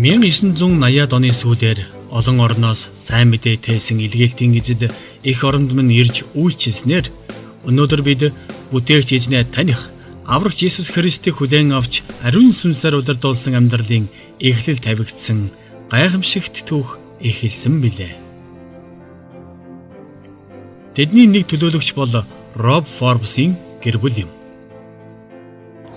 1980-ад оны сүүлээр олон орноос сайн мэдээ тээсэн илгээлтийн эзэд их оронд минь ирж үйлчилснээр өнөөдөр бид бүтээгч эзнээ таних аврагч Иесус Христийг хүлээн авч ариун сүнсээр удирдуулсан амьдралын эхлэл тавигдсан гайхамшигт түүх эхэлсэн билээ. Тэдний нэг төлөөлөгч бол Роб Форбсын гэр бүл юм.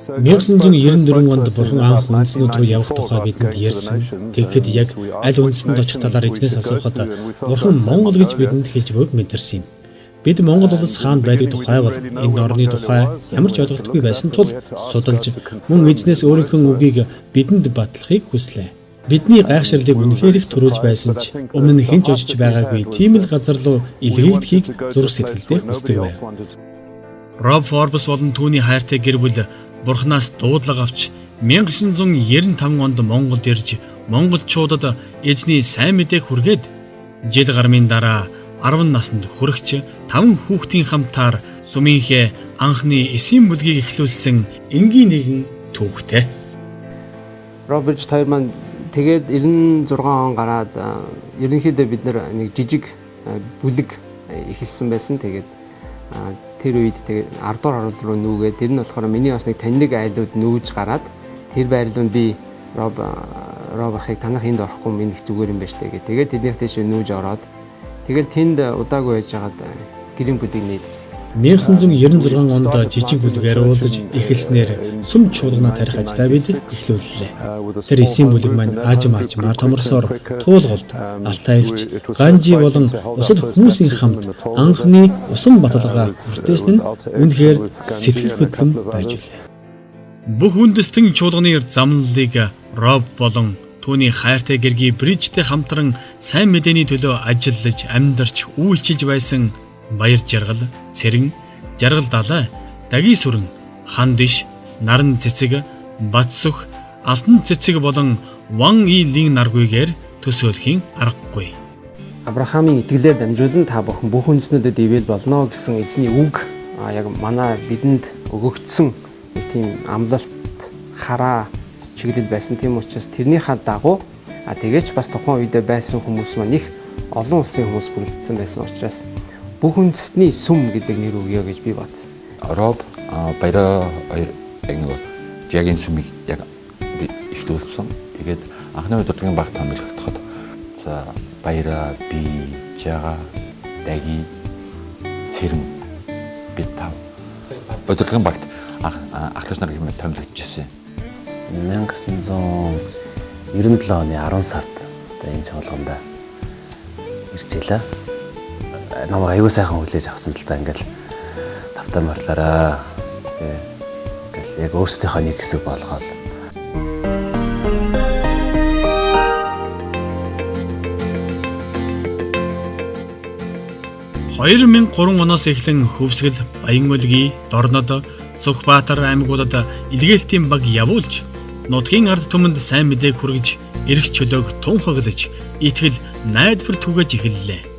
1994 онд бурхан анх үндэснүүд рүү явах тухай бидэнд ярьсан. Тэгэхэд яг аль үндэстэнд очих талаар эзнээс асуухад бурхан Монгол гэж бидэнд хэлж буйг мэдэрсэн юм. Бид Монгол улс хаанд байдаг тухай бол энэ орны тухай ямар ч ойлголтгүй байсан тул судалж мөн эзнээс өөрийнхөө үгийг бидэнд батлахыг хүслээ. Бидний гайхширлыг үнэхээр их төрүүлж байсан ч өмнө нь хэн ч очиж байгаагүй тийм л газар руу илгээдхийг зүрх сэтгэлдээ хүсдэг байв. Роб Форбс болон түүний хайртай гэр бүл Бурханаас дуудлага авч 1995 онд Монголд ирж монголчуудад эзний сайн мэдээг хүргээд жил гармын дараа 10 наснд хүрэгч 5 хүүхдийн хамтаар сүмийнхээ анхны эсийн бүлгийг эхлүүлсэн энгийн нэгэн түүхтэй. Роберт хоёр маань тэгээд 96 он гараад ерөнхийдөө бид нэг жижиг бүлэг эхэлсэн байсан. Тэгээд тэр үед тэгээд 10 дугаар орол руу нүүгээд тэр нь болохоор миний бас нэг таньдаг айлууд нүүж гараад тэр байрлал нь би Роб ахыг танах энд орохгүй минь их зүгээр юм байна штэ гэх. Тэгээд тэднийх тийш нүүж ороод тэгээд тэнд удаагүй байжгаад гэрийн бүлийг нээсэн. 1996 онд жижиг бүлгээр уулзаж эхэлснээр сүм чуулгана тарих ажлаа бид эхлүүллээ. Тэр эсийн бүлэг маань аажмаар томорсоор туулгалд алтайгч ганжи болон бусад хүмүүсийн хамт анхны усан баталгаа хүртээсэн нь үнэхээр сэтгэл хөдлөм байж үлээ. Бүх үндэстэн чуулганы замналыг Роб болон түүний хайртай гэргий Брижтэй хамтран сайн мэдээний төлөө ажиллаж амьдарч үйлчилж байсан Баяр жаргал, цэрэн, жаргал далай, дагийн сүрэн, хан диш, наран цэцэг, бат сүх, алтан цэцэг болон ван илийн наргүйгээр төсөөлхийн аргагүй. Авраамийн итгэлээр дамжуулан та бүхэн бүх үндэстнүүдэд ивэл болно гэсэн эзний үг яг манай бидэнд өгөгдсөн нэг тийм амлалт хараа чиглэл байсан. Тийм учраас тэрнийхээ дагуу тэгээч бас тухайн үедээ байсан хүмүүс маань их олон улсын хүмүүс бүрэлдсэн байсан учраас Бүх үндэстний сүм гэдэг нэр өгье гэж би бодсон. Роб баяраа ягийн сүмийг яг ихлүүлсэн. Тэгээд анхны удирдлагын баг томилогдоход за баяраа би жага даги цэрэн бид тав удирдлагын багт ахлаач нар хэмээн томилогдчихсэн. 1997 оны 10 сард энэ чуулганд ирчихлээ. Намайг аюул сайхан хүлээж авсан л та ингээл тавтай марлаараа ингээл яг өөрсдийнхөө нэг хэсэг болгоод 2003 оноос эхлэн Хөвсгөл, Баянөлгий, Дорнод, Сүхбаатар аймагуудад илгээлтийн баг явуулж нутгийн ард түмэнд сайн мэдээг хүргэж эрх чөлөөг тунхаглаж итгэл найдвар түгэж эхэллээ.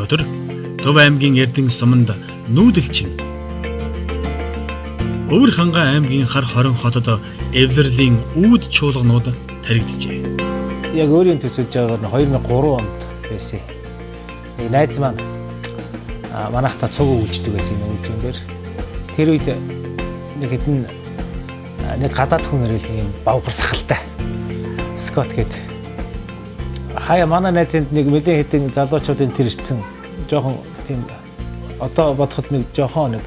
Өнөөдөр Төв аймгийн Эрдэнэ суманд нүүдэлчин Өвөр ханга аймгийн Хар хорон хотод эвлэрлийн үүд чуулганууд таригджээ. Яг өөрийн төсөж байгаа нь 2003 онд байсан. Нэг найз маань манайхта цуг үйлчдэг байсан юм үеийн дээр. Тэр үед нэг хэдэн нэг гадаад хүн ирэл юм бавгар сахалтай. Скот гэдэг. Хаяа манай найзынд нэг мэдээ хэдэн залуучуудын тэр ирсэн. Жохон тийм одоо бодоход нэг жохон нэг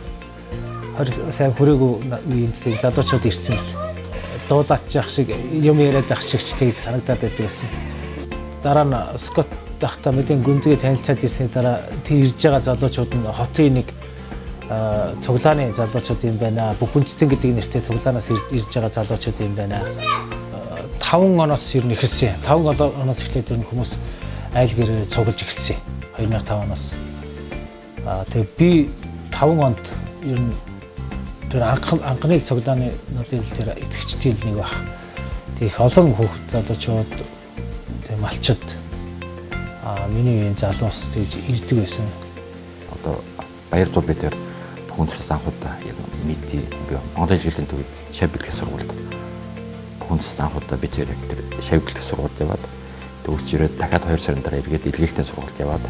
20 сайн хүрээгүй үеийн тийм залуучууд ирсэн. Дуулаач яах шиг юм яриад ах шиг ч тэгж санагдаад байсан. Дараа нь Скот дахта мэдэн гүнзгээ танилцаад ирсний дараа тэр ирж байгаа залуучууд нь хотын нэг цуглааны залуучууд юм байна. Бүх үндэстэн гэдэг нэртэй цуглаанаас ирж байгаа залуучууд юм байна. 5 оноос ер нь эхэлсэн. 5 оноос эхлээд ер нь хүмүүс айл гэрээр цуглаж эхэлсэн. 2005 оноос. Тэгээ би 5 онд ер нь тэр анхны цуглааны нүүдэл тэр итгэгчдийн нэг баг. Тэг их олон хүүхд залуучууд тэг малчид миний үеийн залуус тэгж ирдэг байсан. Одоо баяр зур бид тэр бүхэн цэцэн анхудаа яг мэдээ би Монгол хэлний төвд шабит гэх сургуульд Бүхэндс анх удаа бид яг тэр шавьдлагын сургуульд яваад төгсч ирээд дахиад 2 сарын дараа эргээд илгээлтийн сургуульд яваад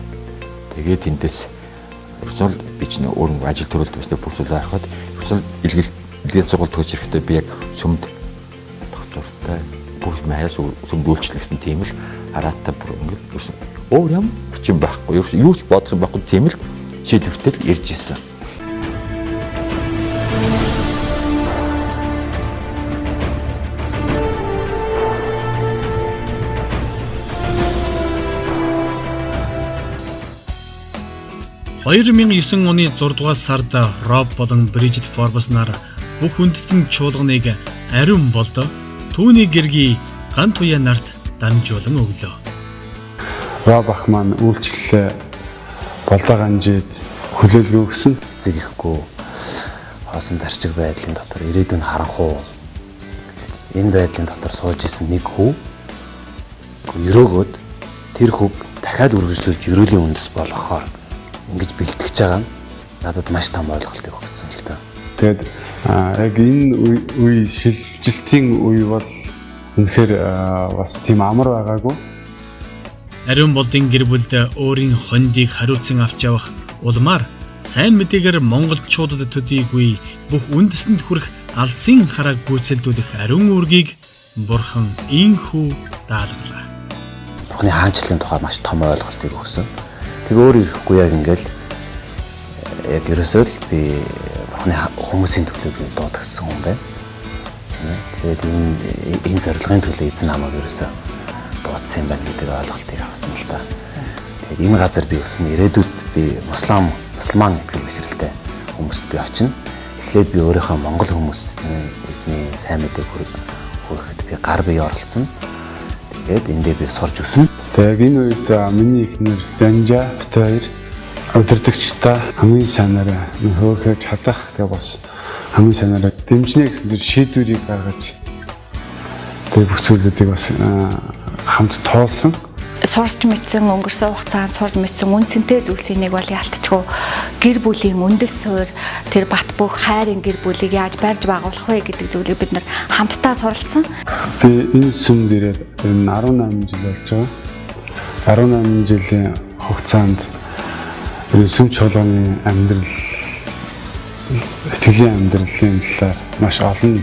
тэгээд тэндээс ерөөсөө би ч өөр нэг ажил төрөлд төслөө бүрсүүлээ харахад ерөөсөө илгээлтийн сургуульд төгсч ирэхдээ би яг сүмд доктортай бүх маяас сүмд үйлчлэгсэн тийм л хараатай бүр ингээд ерөөсөө өөр юм хүчин байхгүй юу ч бодох юм байхгүй тийм л шийдвэртэл ирж ирсэн. (2009 оны 6 дугаар сард Роб болон Брижит Форбс нар бүх үндэстэн чуулганыг ариун болдоо түүний гэргий ган туяа нарт дамжуулан өглөө. Роб ах маань үйлчлэлээ болдоо ганжид хүлээлгээ өгсөн. Зэгэхгүй хоосон тарчиг байдлын дотор ирээдүйн харанхуу энэ байдлын дотор сууж исэн нэг хүү өрөөгөөд тэр хүүг дахиад үргэлжлүүлж ерөөлийн үндэс болгохоор ингэж бэлтгэж байгаа нь надад маш том ойлголтыг өгсөн л та. Тэгээд яг энэ үе шилжилтийн үе бол үнэхээр бас тийм амар байгаагүй. Ариун болдын гэр бүлд өөрийн хондийг хариуцсан авч явах улмаар сайн мэдээгээр монголчуудад төдийгүй бүх үндэстэнд хүрэх алсын хараа гүйцэлдүүлэх ариун үргийг бурхан ийхүү даалгавраа. Бурханы хаанчлалын тухай маш том ойлголтыг өгсөн. Тэг өөр ирэхгүй яг ингээл яг ерөөсөө л би бурханы хүмүүсийн төлөө дуудагдсан хүн байна. Тэгээд энэ зорилгын төлөө эзэн намайг ерөөсөө дуудсан юм байна гэдэг ойлголтыг авсан л та. Тэгээд энэ газар би өснө ирээдүйд би мусульман гэдэг бишрэлтэй хүмүүст би очино. Эхлээд би өөрийнхөө монгол хүмүүст эзний сайн мэдээг хүрэхэд би гар бие оролцсон. Тэгээд эндээ би сурж өснө. Тэгээд энэ үед миний эхнэр Данжа бит хоёр удирдагчтай хамгийн сайнараа хөөхөж чадах гэх бас хамгийн сайнараа дэмжнэ гэсэн тэр шийдвэрийг гаргаж тэр бүх зүйлүүдийг бас хамт тоолсон. Сурч мэдсэн өнгөрсөн хугацаанд сурч мэдсэн үнцэнтэй зүйлсийн нэг бол ялтчгүй гэр бүлийн үндэс суурь тэр бат бөх хайрын гэр бүлийг яаж барьж байгуулах вэ гэдэг зүйлийг бид нар хамтдаа суралцсан. Би энэ сүм дээрээ 18 жил болж байгаа. 18 жилийн хугацаанд сүм чуулганы амьдрал итгэлийн амьдралын талаар маш олон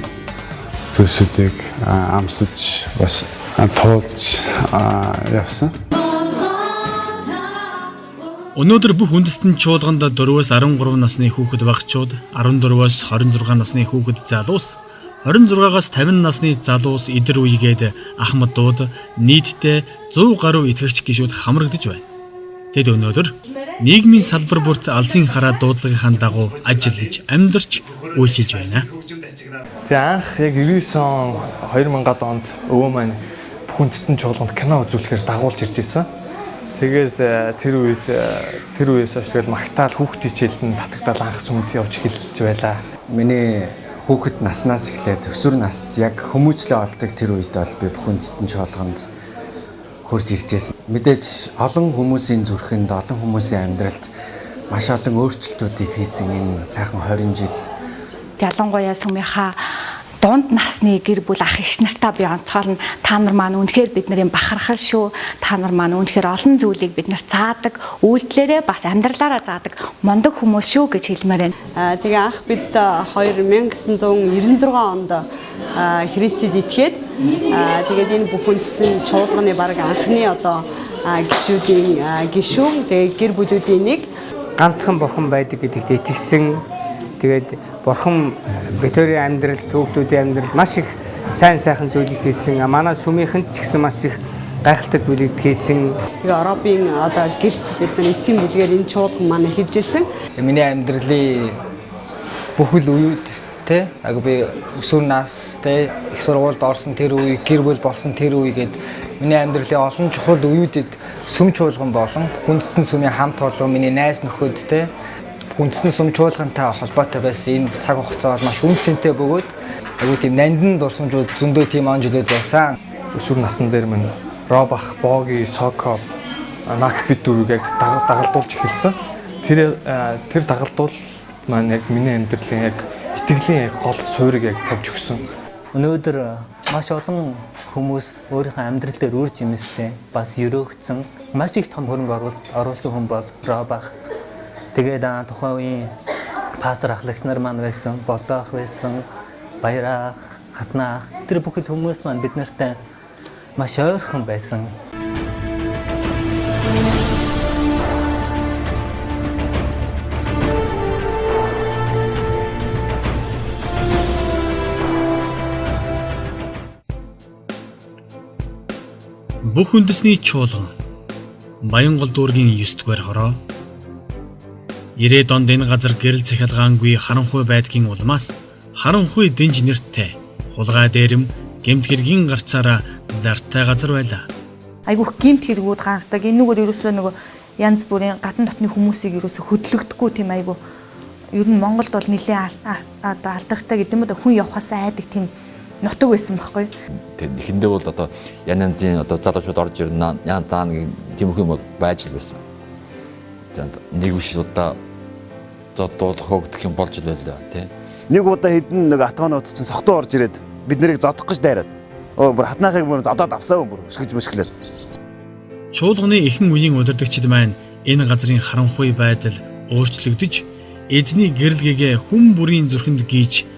зүйлсүүдийг амсаж бас туулж явсан. Өнөөдөр бүх үндэстэн чуулганд 4-өөс 13 насны хүүхэд багчууд, 14-өөс 26 насны хүүхэд залуус, 26-аас 50 насны залуус идэр үегээд ахмадууд нийтдээ 100 гаруй итгэгч гишүүд хамрагдаж байна. Тэд өнөөдөр нийгмийн салбар бүрт алсын хараа дуудлагын дагуу ажиллаж, амьдарч, үйлчилж байна. Тэгээ анх яг 99 он 2000-ад онд өвөө маань Бүх үндэстэн чуулганд кино үзүүлэхээр дагуулж ирж байсан. Тэгээд тэр үеэс хойш тэгээд магтаал хүүхд хичээлд татагдал анх сүмд явж эхэлж байлаа. Миний хүүхэд наснаас эхлээд өсвөр нас яг хүмүүжлээ олдог тэр үед бол би Бүх үндэстэн чуулганд хурж ирж байсан. Мэдээж олон хүмүүсийн зүрхэнд, олон хүмүүсийн амьдралд маш олон өөрчлөлтүүдийг хийсэн энэ сайхан 20 жил. Ялангуяа сүмийнхаа дунд насны гэр бүл ах эгч нартаа би онцгойлно. Та нар маань үнэхээр бидний бахархал шүү. Та нар маань үнэхээр олон зүйлийг биднэрт заадаг, үйлдэлээрээ бас амьдралаараа заадаг мондөг хүмүүс шүү гэж хэлмээр байна. Тэгээ анх бид 1996 онд Христэд итгээд тэгээд энэ Бүх үндэстэн чуулганы баг анхны одоо гишүүдийн гишүүн тэгээ гэр бүлүүдийн нэг ганцхан бурхан байдаг гэдэгт итгэсэн. Тэгээд бурхан Викторийн амьдрал, түүхтүүдийн амьдрал маш их сайхан зүйлийг хийсэн. Манай сүмийнхэнд ч гэсэн маш их гайхалтай зүйлийг хийсэн. Тэгээ Робын одоо гэрт бид нар эсийн бүлгээр энэ чуулган манай хийжсэн. Миний амьдралын бүхэл үед те яг би өсвөр нас те их сургуульд орсон тэр үе, гэр бүл болсон тэр үегээд миний амьдралын олон чухал үеүүдэд сүм чуулган болон Бүх үндэстэн сүмийн хамт олон миний найз нөхөд те Бүх үндэстэн сүм чуулгантай холбоотой байсан энэ цаг хугацаа бол маш үнцэнтэй бөгөөд айгуу тийм нандин дурсамжууд зөндөө тийм он жилүүд байсан. Өсвөр насн дээр минь Робах, Боги, Соко, Нак бид дөрвийг яг дагалдуулж эхэлсэн. Тэр дагалдуул маань яг миний амьдралын яг итгэлийн гол суурийг яг тавьж өгсөн. Өнөөдөр маш олон хүмүүс өөрийнхөө амьдрал дээр үр жимстэй бас өрөөгдсөн маш их том хөрөнгө оруулсан хүн бол Роб ах. Тэгээд тухайн үеийн пастор ахлагч нар маань байсан, болдоо ах байсан, баяр ах, хатнаа ах. Тэр бүхэл хүмүүс маань бид нартай маш ойрхон байсан. Бүх үндэсний чуулган Баянгол дүүргийн 9-р хороо 90-ад онд энэ газар гэрэл захиалгаангүй харанхуй байдгийн улмаас харанхуй дэнж нэрттэй хулгай дээрэм гэмт хэргийн гарцаараа зартай газар байлаа. Айгүйх гэмт хэрэгүүд гаргадаг. Энэ нүгээр ерөөсөө нөгөө янз бүрийн гадна дотны хүмүүсийг ерөөсөө хөдлөгдөггүй тийм айгүй. Ер нь Монголд бол нэлээд алдартай гэдэг юм да хүн явахаас айдаг тийм нутаг байсан байхгүй. Тэгээд эхэндээ бол одоо янзын одоо залуучууд орж ирнэ яантаа тийм их юм байж л байсан. Нэг биш удаа зодуулах хөөгдөх юм болж л байлаа тий. Нэг удаа хэдэн нэг атгаанууд чинь согтуу орж ирээд бид нарыг зодох гэж дайраад. Бүр хатнаахыг бүр зодоод авсаа бүр өсгөж мөшглэр. Чуулганы ихэнх үеийн удирдагчид маань энэ газрын харанхуй байдал өөрчлөгдөж эзний гэрэлгээгээ хүн бүрийн зүрхэнд гийж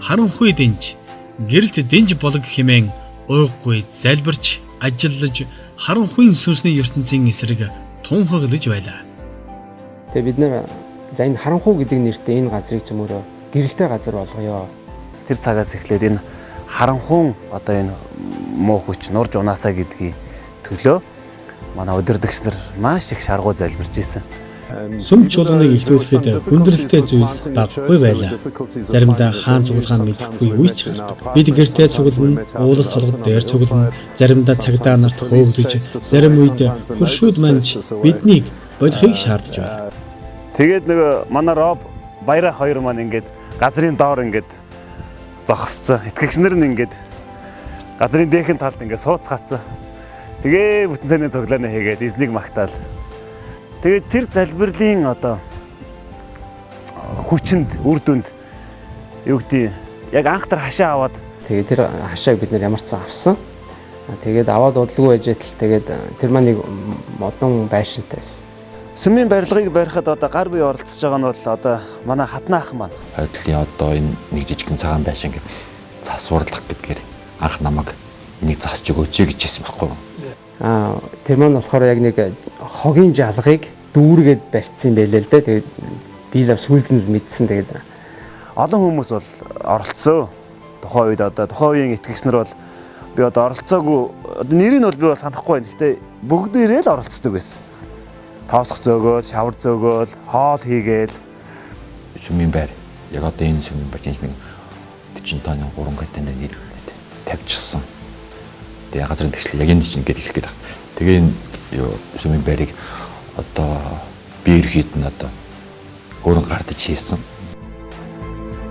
харанхуй дэнж гэрэлт дэнж болог хэмээн уйггүй залбирч ажиллаж харанхуйн сүнсний ертөнцийн эсрэг тунхаглаж байлаа. Тэгээ бид нэр за энэ харанхуй гэдэг нэртэй энэ газрыг цөмөрөө гэрэлтэй газар болгоё. Тэр цагаас эхлээд энэ харанхуун одоо энэ муу хүч нурж унаасаа гэдгийг төлөө манай удирдагч нар маш их шаргуу залбирч ийсэн. Сүм чуулганыг илрүүлэхэд хүндрэлтэй зүйлс баггүй байлаа. Заримдаа хаан цуглаан мэдэхгүй үеч гардаг. Бид гэртээ цуглана, уулас толгод дээр цуглана. Заримдаа цагдаа нарт хөөгдөж, зарим үед хөршүүд манж биднийг бодихыг шаардж байна. Тэгээд нөгөө манай Роб баяраа хоёр маань ингээд газрын доор ингээд зогсцсон. Итгэгчнэр нь ингээд газрын дээхэн талд ингээд сууцгаацсан. Тэгээ бүтэн цайны цуглаанаа хийгээд эзнийг магтаал. Тэгээд тэр залбирлын одоо хүчинд үр дүнд юу гэдэг яг анхтар хашаа аваад тэгээд тэр хашааг бид нар ямар ч авсан. Тэгээд аваад удалгүй байж тал тэгээд тэр маань нэг модон байшинтай байсан. Сүмийн барилгыг барихад одоо гар бие оролцож байгаа нь бол одоо манай хатнаах маань. Байдлын одоо энэ нэг жижигхэн цагаан байшин гэж засварлах гэдгээр анх намайг нэг засч өгөөч гэж хэлсэн байхгүй юу? Тэр маань болохоор яг нэг хогийн жалгыг дүүргээд барьцсан байлээ л дээ. Тэгээд би л сүүлд нь мэдсэн. Тэгээд олон хүмүүс бол оролцсон. Тухайн үед одоо тухайн үеийн итгэгч нар бол би одоо оролцоогүй одоо нэрийг нь бол би бас санахгүй байна. Гэхдээ бүгдээрээ л оролцдог байсан. Тоосох зөөгөөл, шавар зөөгөөл, хоол хийгээл сүмийн байр. Яг одоо энэ сүмийн байр чинь 40 тонны 3 гатанд нэр тавьчихсан. Тэгээ газрын тэгшлээ яг энэ чинь ингээд хэлэх гээд байна. Тэгээ энэ юу сүмийн байрыг одоо би ерхийд нь одоо өөрөн гардаж хийсэн.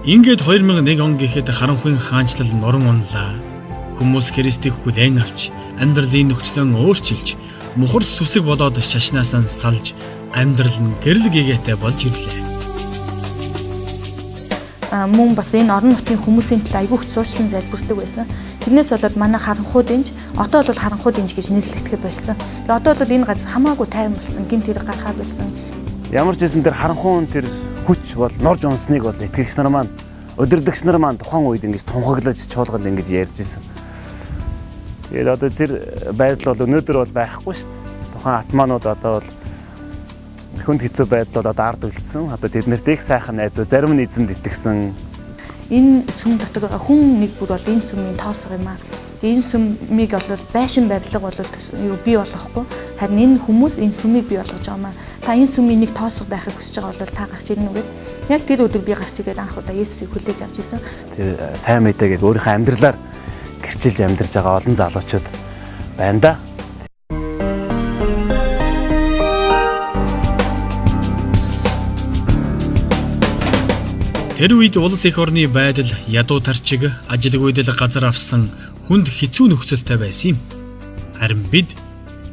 Ингээд 2001 он гэхэд харанхуйн хаанчлал нуран унлаа. Хүмүүс Христийг хүлээн авч амьдралын нөхцөлөө өөрчилж мухар сүсэг болоод шашнаасаа салж амьдрал нь гэрэл гээгээтэй болж ирлээ. Мөн бас энэ орон нутгийн хүмүүсийн төлөө айгүйх цуучлан залбирдаг байсан. Тэрнээс болоод манай харанхуй дэнж одоо бол харанхуй дэнж гэж нэрлэгдэхэд болцсон. Тэгээ одоо бол энэ газар хамаагүй тайван болсон. Гэмт хэрэг гарахаа болсон. Ямар ч байсан тэр харанхуун тэр хүч бол норж унсныг бол итгэгч нар маань удирдагч нар маань тухайн үед ингэж тунхаглаж чуулганд ингэж ярьж исэн. Тэгээд одоо тэр байдал бол өнөөдөр бол байхгүй шүү дээ. Тухайн атманууд одоо бол хүнд хэцүү байдал бол одоо ард үлдсэн. Одоо тэд нарт их сайхан найзууд зарим нь эзэнд итгэсэн. Энэ сүм дотор байгаа хүн нэг бүр бол энэ сүмийн тоосго юм аа. Энэ сүмийг бол байшин барилга бол юу бий болохгүй. Харин энэ хүмүүс энэ сүмийг бий болгож байгаа маа. Та энэ сүмийн нэг тоосго байхыг хүсэж байгаа бол та гарч ирнэ үгээд. Яг тэр өдөр би гарч ирээд анх удаа Есүсийг хүлээж авч ирсэн. Тэр сайн мэдээгээд өөрийнхөө амьдралаар гэрчилж амьдарч байгаа олон залуучууд байна да. Тэр үед улс их орны байдал ядуу тарчиг ажилгүй дэл газар авсан хүнд хэцүү нөхцөлтэй байсан юм. Харин бид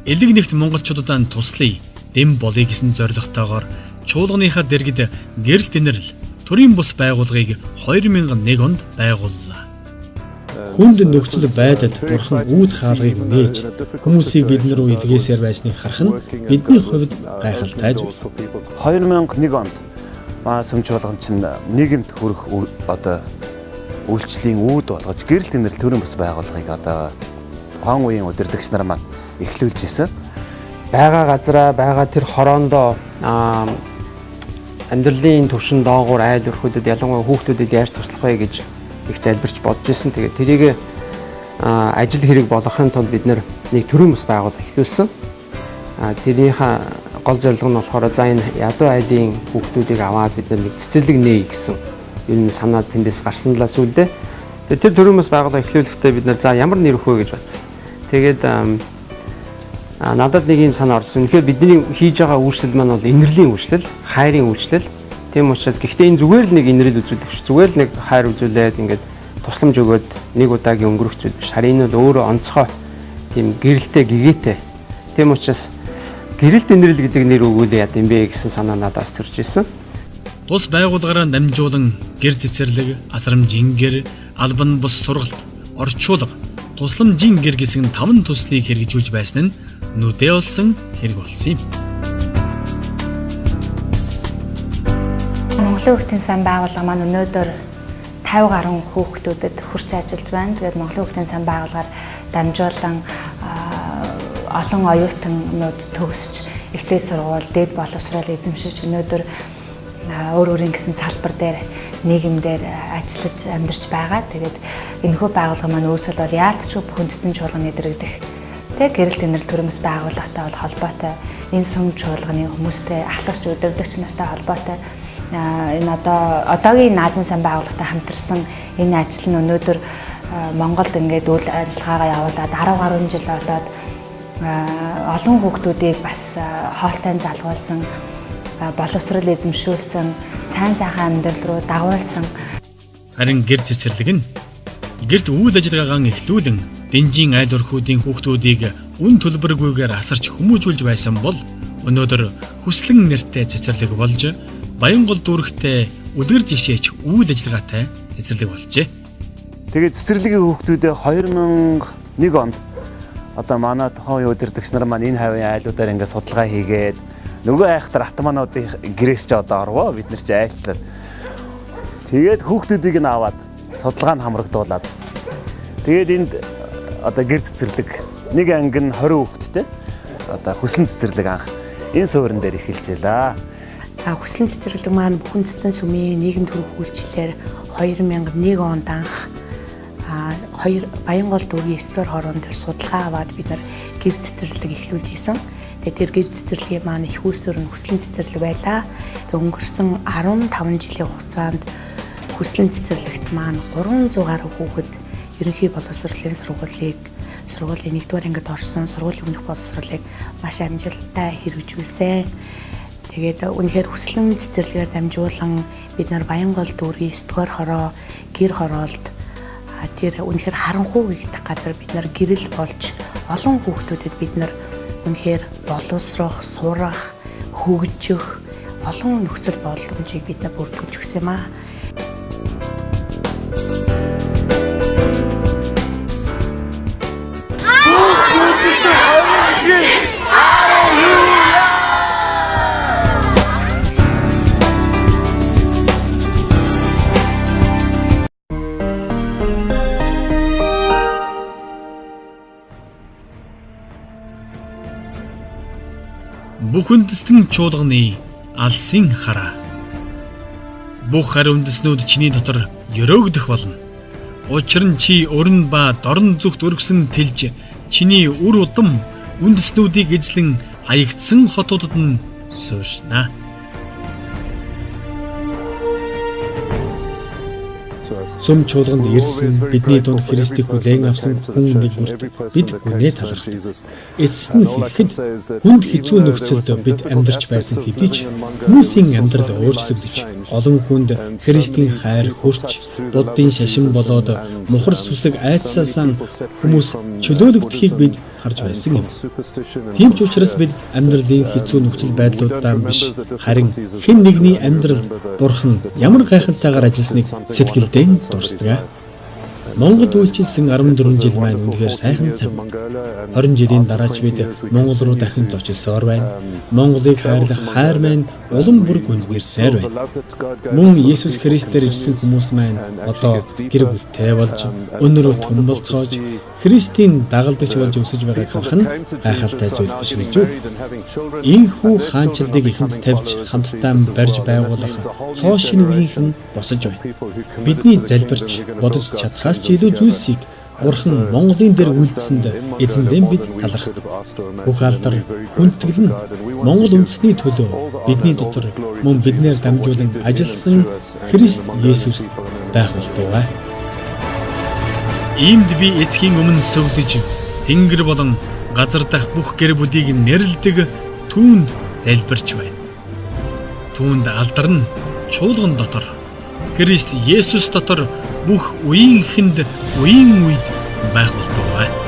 элэг нэгт монголчуудад туслая, дэм болъё гэсэн зорилготойгоор чуулганыхаа дэргэд гэрэл тэнэрл төрийн бус байгууллагыг 2001 онд байгууллаа. хүнд нөхцөл байдалд бурхан үүд хаалгыг нээж хүмүүсийг бидний рүү илгээсээр байсныг харах нь бидний хувьд гайхалтай зүйл. 2001 онд сүм чуулган чинь нийгэмд хүрэх одоо үйлчлэлийн үүд болгож гэрэл тэмдэглэл төрийн бас байгууллагыг одоо тухайн үеийн удирдагч нар маань эхлүүлж исэн. Байгаа газараа байгаа тэр хороондоо амьдралын түвшин доогуур айл өрхүүдэд ялангуяа хүүхдүүдэд яаж туслах вэ гэж их залбирч бодож исэн. Тэгээд тэрийг ажил хэрэг болгохын тулд бид нэг төрийн бас байгууллага эхлүүлсэн. Тэрийнхээ гол зорилго нь болохоор за энэ ядуу айлын хүүхдүүдийг аваад бид нэг цэцэрлэг нээе гэсэн юм санаа тэндээс гарсан лаас үлдээ. Тэгээд тэр төрийн бас байгууллага эхлүүлэхдээ бид за ямар нэр өгөх вэ гэж бодсон. Тэгээд надад нэг юм санаа орсон. Тэгэхээр бидний хийж байгаа үйлчлэл маань бол инэрлийн үйлчлэл, хайрын үйлчлэл. Тийм учраас гэхдээ энэ зүгээр л нэг инэрэл үзүүлэх биш. Зүгээр л нэг хайр үзүүлээд ингээд тусламж өгөөд нэг удаагийн өнгөрөх зүйл биш. Харин энэ бол өөрөө онцгой тийм гэрэлтэй, гэгээтэй. Тийм учраас гэрэлт инэрэл гэдэг нэр өгөөлөө яд юм бэ гэсэн санаа надаас төрж ирсэн. Тус байгууллагаараа дамжуулан гэр цэцэрлэг, асрамжийн гэр, албан бус сургалт, орчуулга, тусламжийн гэр гэсэн 5 төслийг хэрэгжүүлж байсан нь нүдээ олсон хэрэг болсон юм. Монголын Хүүхдийн сан байгууллага маань өнөөдөр 50 гаруй хүүхдүүдэд хүрч ажиллаж байна. Тэгээд Монголын Хүүхдийн сан байгууллагаар дамжуулан олон оюутнууд төгсч ихтэй сургууль, дээд боловсрол эзэмшиж өнөөдөр өөр өөрийн гэсэн салбар дээр нийгэмдэр ажиллаж амьдарч байгаа. Тэгээд энэхүү байгууллага маань өөрсдөө бол яалтчгүй Бүх Үндэстний чуулганы дэргэдэх гэрэл тэмдэглэл төрөмс байгууллагатай бол холбоотой энэ сүм чуулганы хүмүүстэй ахлагч удирдагч нартай холбоотой энэ одоогийн наазан сан байгууллагатай хамтарсан энэ ажил нь өнөөдөр Монголд ингээд үйл ажиллагаагаа явуулаад 10 гаруй жил болоод олон хүүхдүүдийг бас хоолтойн залгуулсан, боловсрол эзэмшүүлсэн, сайн сайхан амьдрал руу дагуулсан. Харин гэр цэцэрлэг нь гэрт үйл ажиллагаагаа эхлүүлэн Дэнжийн айл өрхүүдийн хүүхдүүдийг үн төлбөргүйгээр асарч хүмүүжүүлж байсан бол өнөөдөр хүслэн нэртэй цэцэрлэг болж Баянгол дүүрэгтэй үлгэр жишээч үйл ажиллагаатай цэцэрлэг болжээ. Тэгээд цэцэрлэгийн хүүхдүүдээ 2001 онд одоо манай тухайн удирдагч нар маань энэ хавийн айлуудаар ингээд судалгаа хийгээд нөгөө айхтар атмануудын гэрээс ч одоо орвоо бид нар ч айлчлаад тэгээд хүүхдүүдийг нь аваад судалгаа нь хамрагдуулаад тэгээд энд одоо гэр цэцэрлэг нэг анги нь 20 хүүхэдтэй одоо хүслэн цэцэрлэг анх энэ суурин дээр эхэлжээ. Хүслэн цэцэрлэг маань Бүх Үндэстний сүмийн нийгэм төрөх үйлчлэлээр 2001 онд анх Баянгол дүүргийн 9-р хороонд төр судалгаа аваад бид нар гэр цэцэрлэг эхлүүлж исэн. Тэгээд тэр гэр цэцэрлэгийн маань их үүсвэр нь хүслэн цэцэрлэг байлаа. Тэгээд өнгөрсөн 15 жилийн хугацаанд хүслэн цэцэрлэгт маань 300 гаруй хүүхэд ерөнхий боловсролын сургуулийн 1-р ангид орсон, сургуулийн өмнөх боловсролыг маш амжилттай хэрэгжүүлсэн. Тэгээд үнэхээр хүслэн цэцэрлэгээр дамжуулан бид нар Баянгол дүүргийн 9-р хороо гэр хороолд тэр үнэхээр харанхуй гэх газар бид нар гэрэл болж олон хүүхдүүдэд бид нар үнэхээр боловсрох, сурах, хөгжих олон нөхцөл боломжийг бид нар бүрдүүлж өгсөн юм аа. Бүх үндэстэн чуулганы алсын хараа. Бүх хари үндэснүүд чиний дотор өрөөгдөх болно. Учир нь чи өрн ба дорн зүгт өргсөн тэлж чиний үр удам үндэснүүдийг эзлэн хаягдсан хотуудад нь суурьснаа. Сүм чуулганд ирсэн бидний дунд Христийг хүлээн авсан хүн нэгнэрт бид гүнээ талархав. Эцэст нь хэлэхэд хүнд хэцүү нөхцөлд бид амьдарч байсан хэдий ч хүмүүсийн амьдрал өөрчлөгдөж олон хүнд Христийн хайр хүрч буддын шашин болоод мухар сүсэг айцсаасан хүмүүс чөлөөлөгдөхийг бид харж байсан юм. Тийм ч учраас бид амьдралын хэцүү нөхцөл байдлуудаа биш харин хэн нэгний амьдрал Бурхан ямар гайхалтайгаар ажилласныг сэтгэлдээ дурсдаг. Монгол үйлчилсэн 14 жил маань үнэхээр сайхан цаг. 20 жилийн дараач бид Монгол руу дахин очилсоор байна. Монголыг хайрлах хайр маань улам бүр гүнзгийрсээр байна. Мөн Есүс Христээр ирсэн хүмүүс маань одоо гэр бүлтэй болж, өнөрөө төмбөлцоож, Христийн дагалдагч болж өсөж байгааг харах нь гайхалтай зүйл биш гэж үү? Ийхүү хаанчлалыг ихэнд тавьж хамтдаа барьж байгуулах цоо шинэ үеийнхэн босож байна. Бидний залбирч бодож чадхаас ч илүү зүйлсийг Бурхан Монголын дээр үйлдсэнд эзэндээ бид талархдаг. Бүх алдар хүндэтгэл нь Монгол үндэсний төлөө бидний дотор мөн биднээр дамжуулан ажилласан Христ Есүс байх болтугай. Иймд би эцгийн өмнө сөвдөж тэнгэр болон газар дахь бүх гэр бүлийг нэрлдэг түүнд залбирч байна. Түүнд алдарн чуулган дотор Христ Есүс дотор бүх үеийнхэнд үеийн үед байх болтугай.